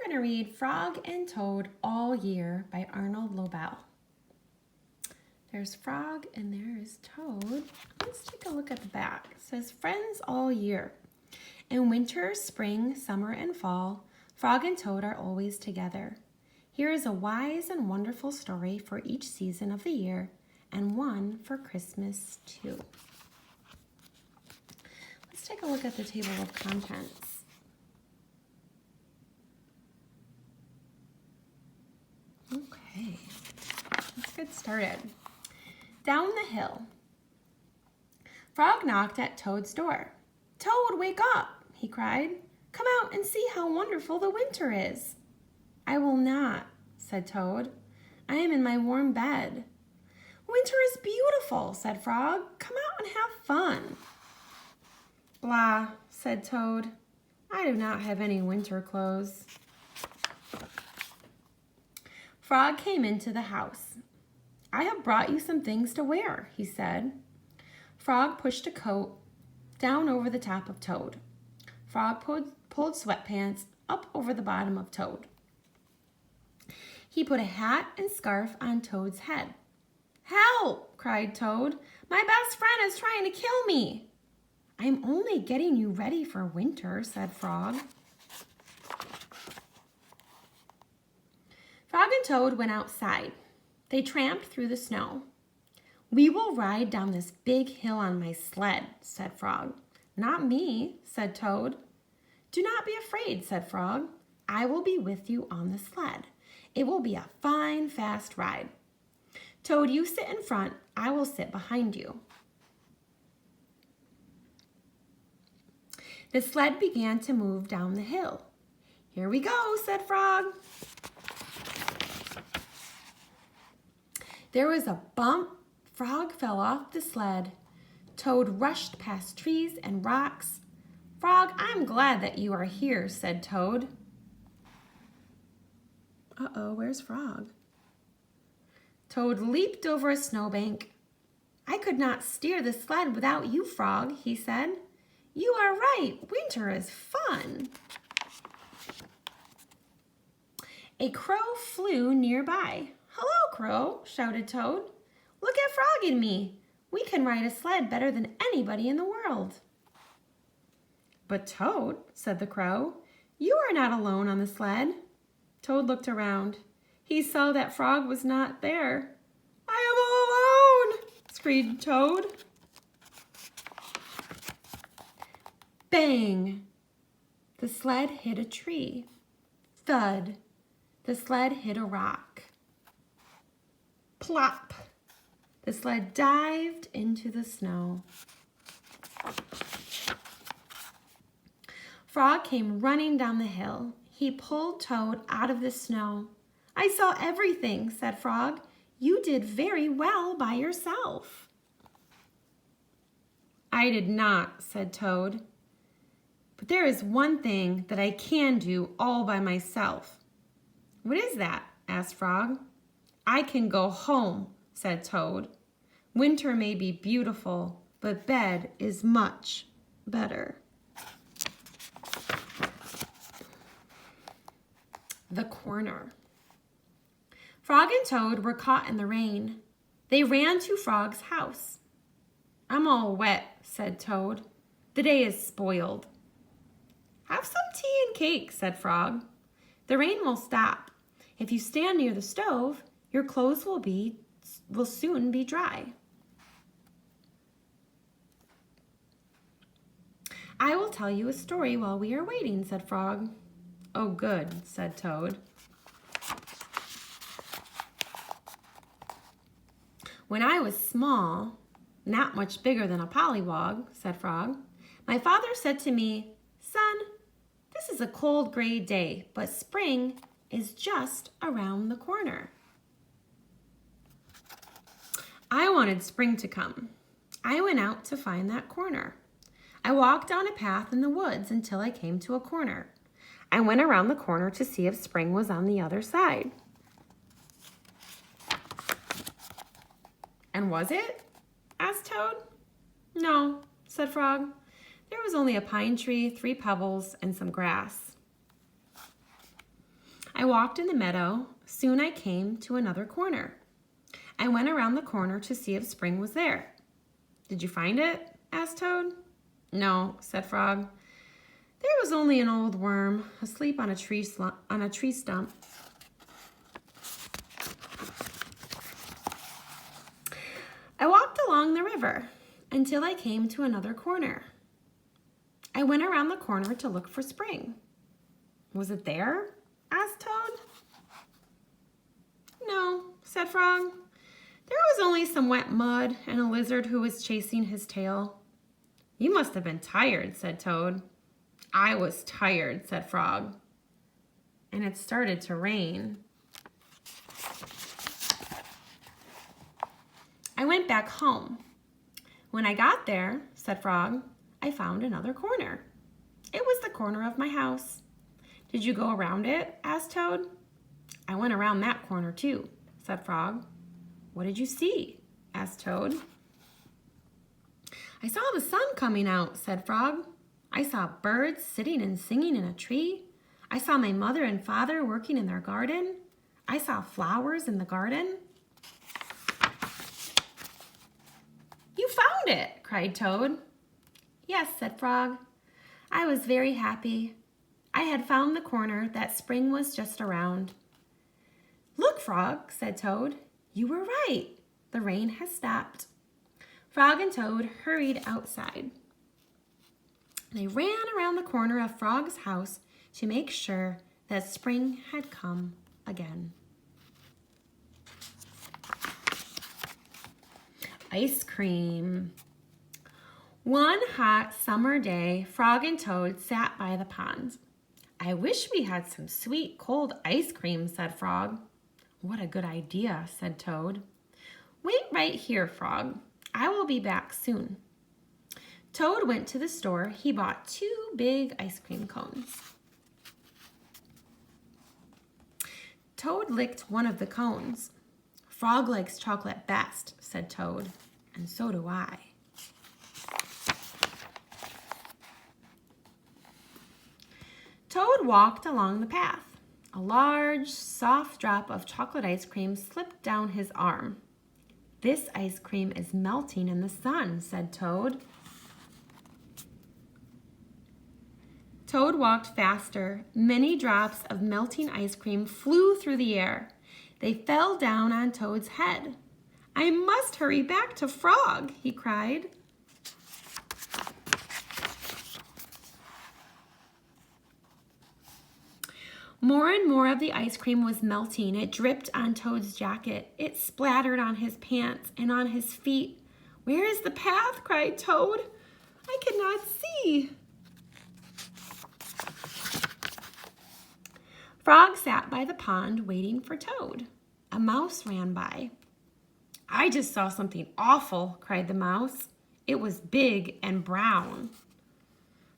going to read Frog and Toad All Year by Arnold Lobel. There's Frog and there is Toad. Let's take a look at the back. It says, friends all year. In winter, spring, summer, and fall, Frog and Toad are always together. Here is a wise and wonderful story for each season of the year, and one for Christmas too. Let's take a look at the table of contents. Okay, let's get started. Down the hill. Frog knocked at Toad's door. Toad, wake up, he cried. Come out and see how wonderful the winter is. I will not, said Toad. I am in my warm bed. Winter is beautiful, said Frog. Come out and have fun. Blah, said Toad. I do not have any winter clothes. Frog came into the house. I have brought you some things to wear, he said. Frog pushed a coat down over the top of Toad. Frog pulled sweatpants up over the bottom of Toad. He put a hat and scarf on Toad's head. Help, cried Toad. My best friend is trying to kill me. I'm only getting you ready for winter, said Frog. Frog and Toad went outside. They tramped through the snow. We will ride down this big hill on my sled, said Frog. Not me, said Toad. Do not be afraid, said Frog. I will be with you on the sled. It will be a fine, fast ride. Toad, you sit in front. I will sit behind you. The sled began to move down the hill. Here we go, said Frog. There was a bump. Frog fell off the sled. Toad rushed past trees and rocks. Frog, I'm glad that you are here, said Toad. Uh-oh, where's Frog? Toad leaped over a snowbank. I could not steer the sled without you, Frog, he said. You are right, winter is fun. A crow flew nearby. Hello, Crow, shouted Toad. Look at Frog and me. We can ride a sled better than anybody in the world. But Toad, said the Crow, you are not alone on the sled. Toad looked around. He saw that Frog was not there. I am all alone, screamed Toad. Bang! The sled hit a tree. Thud! The sled hit a rock. Plop! The sled dived into the snow. Frog came running down the hill. He pulled Toad out of the snow. I saw everything, said Frog. You did very well by yourself. I did not, said Toad. But there is one thing that I can do all by myself. What is that? Asked Frog. I can go home, said Toad. Winter may be beautiful, but bed is much better. The corner. Frog and Toad were caught in the rain. They ran to Frog's house. I'm all wet, said Toad. The day is spoiled. Have some tea and cake, said Frog. The rain will stop. If you stand near the stove, your clothes will soon be dry. I will tell you a story while we are waiting, said Frog. Oh, good, said Toad. When I was small, not much bigger than a pollywog, said Frog, my father said to me, Son, this is a cold gray day, but spring is just around the corner. I wanted spring to come. I went out to find that corner. I walked down a path in the woods until I came to a corner. I went around the corner to see if spring was on the other side. And was it? Asked Toad. No, said Frog. There was only a pine tree, 3 pebbles, and some grass. I walked in the meadow. Soon I came to another corner. I went around the corner to see if spring was there. Did you find it? Asked Toad. No, said Frog. There was only an old worm asleep on a tree stump. I walked along the river until I came to another corner. I went around the corner to look for spring. Was it there? Asked Toad. No, said Frog. There was only some wet mud and a lizard who was chasing his tail. You must have been tired, said Toad. I was tired, said Frog. And it started to rain. I went back home. When I got there, said Frog, I found another corner. It was the corner of my house. Did you go around it? Asked Toad. I went around that corner too, said Frog. What did you see? Asked Toad. I saw the sun coming out, said Frog. I saw birds sitting and singing in a tree. I saw my mother and father working in their garden. I saw flowers in the garden. You found it, cried Toad. Yes, said Frog. I was very happy. I had found the corner that spring was just around. Look, Frog, said Toad. You were right. The rain has stopped. Frog and Toad hurried outside. They ran around the corner of Frog's house to make sure that spring had come again. Ice cream. One hot summer day, Frog and Toad sat by the pond. I wish we had some sweet, cold ice cream, said Frog. What a good idea, said Toad. Wait right here, Frog. I will be back soon. Toad went to the store. He bought 2 big ice cream cones. Toad licked one of the cones. Frog likes chocolate best, said Toad, and so do I. Toad walked along the path. A large, soft drop of chocolate ice cream slipped down his arm. This ice cream is melting in the sun, said Toad. Toad walked faster. Many drops of melting ice cream flew through the air. They fell down on Toad's head. I must hurry back to Frog, he cried. More and more of the ice cream was melting. It dripped on Toad's jacket. It splattered on his pants and on his feet. Where is the path? Cried Toad. I cannot see. Frog sat by the pond waiting for Toad. A mouse ran by. I just saw something awful, cried the mouse. It was big and brown.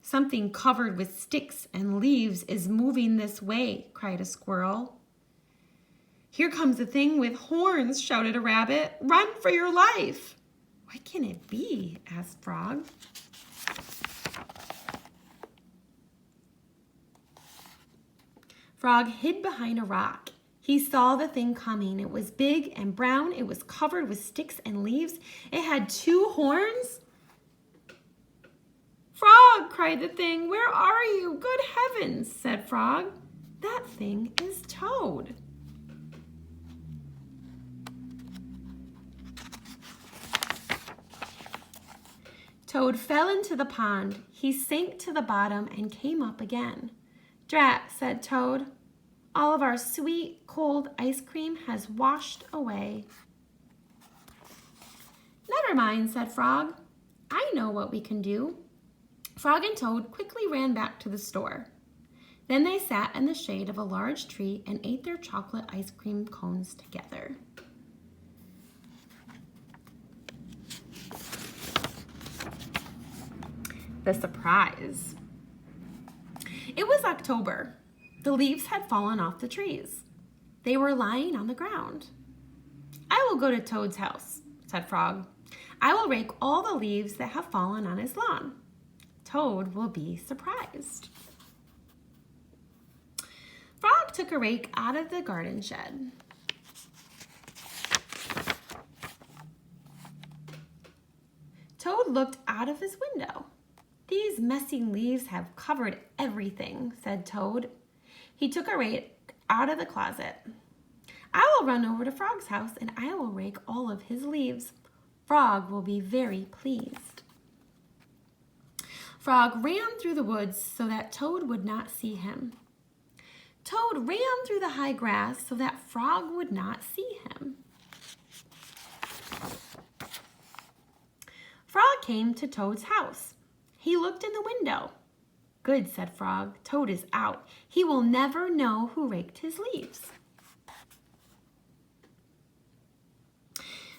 Something covered with sticks and leaves is moving this way, cried a squirrel. Here comes a thing with horns, shouted a rabbit. Run for your life. What can it be? Asked Frog. Frog hid behind a rock. He saw the thing coming. It was big and brown. It was covered with sticks and leaves. It had 2 horns. Frog, cried the thing. Where are you? Good heavens, said Frog. That thing is Toad. Toad fell into the pond. He sank to the bottom and came up again. Drat, said Toad. All of our sweet, cold ice cream has washed away. Never mind, said Frog. I know what we can do. Frog and Toad quickly ran back to the store. Then they sat in the shade of a large tree and ate their chocolate ice cream cones together. The surprise. It was October. The leaves had fallen off the trees. They were lying on the ground. I will go to Toad's house, said Frog. I will rake all the leaves that have fallen on his lawn. Toad will be surprised. Frog took a rake out of the garden shed. Toad looked out of his window. "These messy leaves have covered everything," said Toad. He took a rake out of the closet. "I will run over to Frog's house and I will rake all of his leaves. Frog will be very pleased." Frog ran through the woods so that Toad would not see him. Toad ran through the high grass so that Frog would not see him. Frog came to Toad's house. He looked in the window. "Good," said Frog. "Toad is out. He will never know who raked his leaves."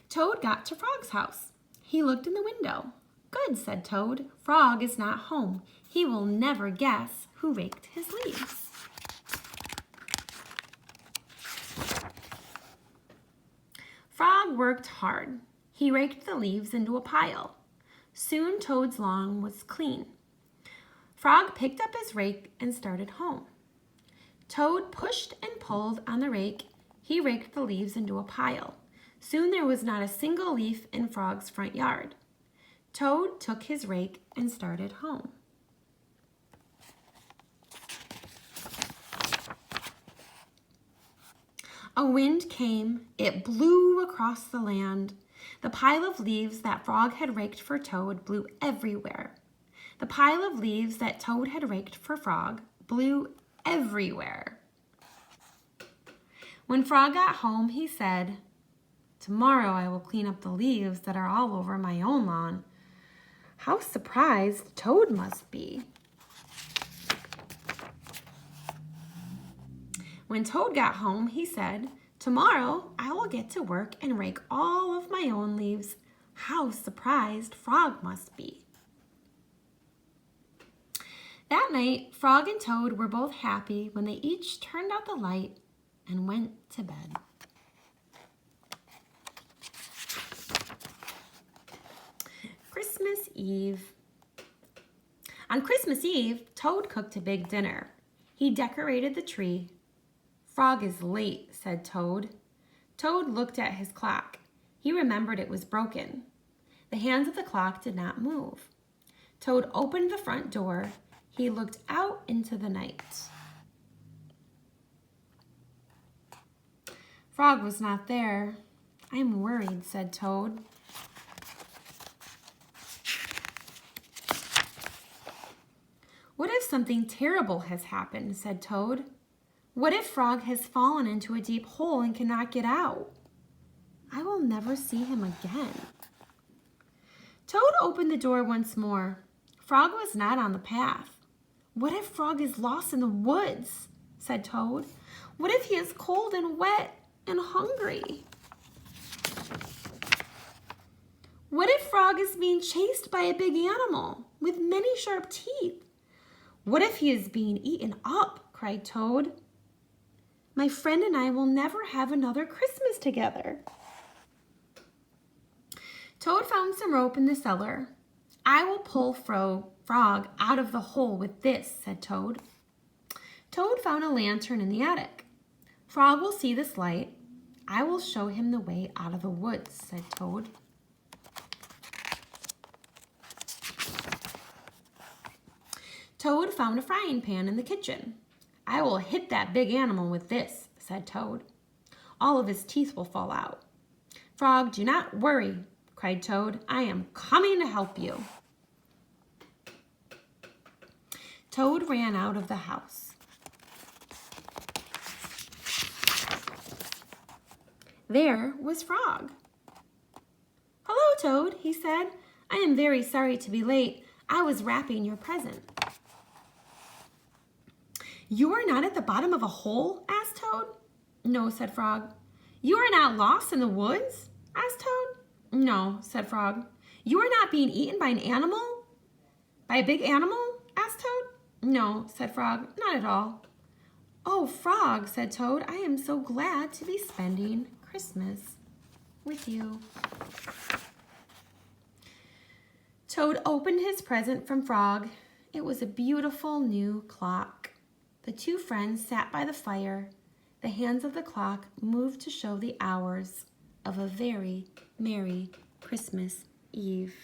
Toad got to Frog's house. He looked in the window. "Good," said Toad. "Frog is not home. He will never guess who raked his leaves." Frog worked hard. He raked the leaves into a pile. Soon Toad's lawn was clean. Frog picked up his rake and started home. Toad pushed and pulled on the rake. He raked the leaves into a pile. Soon there was not a single leaf in Frog's front yard. Toad took his rake and started home. A wind came. It blew across the land. The pile of leaves that Frog had raked for Toad blew everywhere. The pile of leaves that Toad had raked for Frog blew everywhere. When Frog got home, he said, "Tomorrow I will clean up the leaves that are all over my own lawn." How surprised Toad must be. When Toad got home, he said, "Tomorrow I will get to work and rake all of my own leaves." How surprised Frog must be. That night, Frog and Toad were both happy when they each turned out the light and went to bed. Christmas Eve. On Christmas Eve, Toad cooked a big dinner. He decorated the tree. "Frog is late," said Toad. Toad looked at his clock. He remembered it was broken. The hands of the clock did not move. Toad opened the front door. He looked out into the night. Frog was not there. "I'm worried," said Toad. "What if something terrible has happened?" said Toad. "What if Frog has fallen into a deep hole and cannot get out? I will never see him again." Toad opened the door once more. Frog was not on the path. "What if Frog is lost in the woods?" said Toad. "What if he is cold and wet and hungry? What if Frog is being chased by a big animal with many sharp teeth? What if he is being eaten up?" cried Toad. "My friend and I will never have another Christmas together." Toad found some rope in the cellar. "I will pull Frog out of the hole with this," said Toad. Toad found a lantern in the attic. "Frog will see this light. I will show him the way out of the woods," said Toad. Toad found a frying pan in the kitchen. "I will hit that big animal with this," said Toad. "All of his teeth will fall out." "Frog, do not worry," cried Toad. "I am coming to help you." Toad ran out of the house. There was Frog. "Hello, Toad," he said. "I am very sorry to be late. I was wrapping your present." "You are not at the bottom of a hole?" asked Toad. "No," said Frog. "You are not lost in the woods?" asked Toad. "No," said Frog. "You are not being eaten by an animal? By a big animal?" asked Toad. "No," said Frog. "Not at all." "Oh, Frog," said Toad, "I am so glad to be spending Christmas with you." Toad opened his present from Frog. It was a beautiful new clock. The two friends sat by the fire. The hands of the clock moved to show the hours of a very merry Christmas Eve.